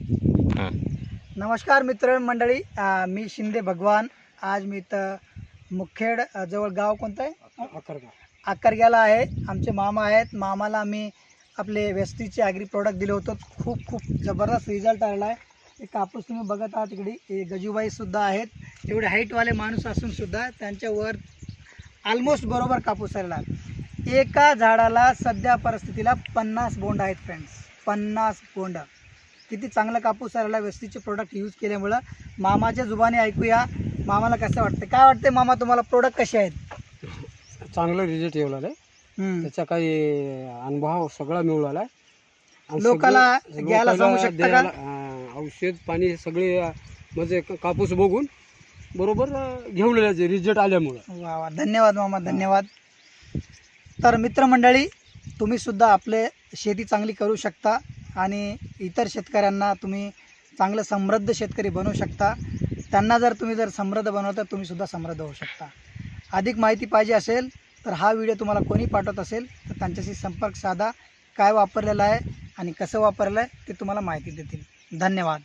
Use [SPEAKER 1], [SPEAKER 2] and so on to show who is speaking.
[SPEAKER 1] हां.
[SPEAKER 2] नमस्कार मित्रमंडळी, मी शिंदे भगवान. आज मी इथं मुखेड जवळ गाव कोणतं आहे, आकरग्याला आहे. आमचे मामा आहेत. मामाला आम्ही आपले वेस्टीचे ॲग्री प्रोडक्ट दिले होतं. खूप जबरदस्त रिझल्ट आलेला आहे. हे कापूस तुम्ही बघत आहात तिकडे, हे गजूबाईसुद्धा आहेत. एवढे हाईटवाले माणूस असूनसुद्धा त्यांच्यावर ऑलमोस्ट बरोबर कापूस आलेला आहे. एका झाडाला सध्या परिस्थितीला 50 बोंड आहेत फ्रेंड्स, 50 बोंड. किती चांगला कापूस आलेला वेस्टीचे प्रोडक्ट यूज केल्यामुळं. मामाच्या जुबाने ऐकूया मामाला कसं वाटतं. काय वाटते मामा तुम्हाला, प्रोडक्ट कसे आहेत?
[SPEAKER 3] चांगलं रिझल्ट येऊ लागलाय. त्याचा काही अनुभव सगळा मिळू लागलाय. आणि
[SPEAKER 2] लोकाला
[SPEAKER 3] सगळं-
[SPEAKER 2] घ्यायला सांगू
[SPEAKER 3] लोकाला
[SPEAKER 2] शकता का?
[SPEAKER 3] द्यायला, औषध पाणी सगळे म्हणजे कापूस बघून बरोबर घेऊन लिहायचे रिझल्ट आल्यामुळं.
[SPEAKER 2] वा वा, धन्यवाद मामा, धन्यवाद. तर मित्रमंडळी, तुम्ही सुद्धा आपले शेती चांगली करू शकता आणि इतर शेतकऱ्यांना तुम्ही चांगलं समृद्ध शेतकरी बनवू शकता. त्यांना जर तुम्ही समृद्ध बनवता, तुम्ही सुद्धा समृद्ध होऊ शकता. अधिक माहिती पाहिजे असेल तर हा व्हिडिओ तुम्हाला कोणी पाठवत असेल तर त्यांच्याशी संपर्क साधा. काय वापरलेलं आहे आणि कसं वापरलं आहे ते तुम्हाला माहिती देतील. धन्यवाद.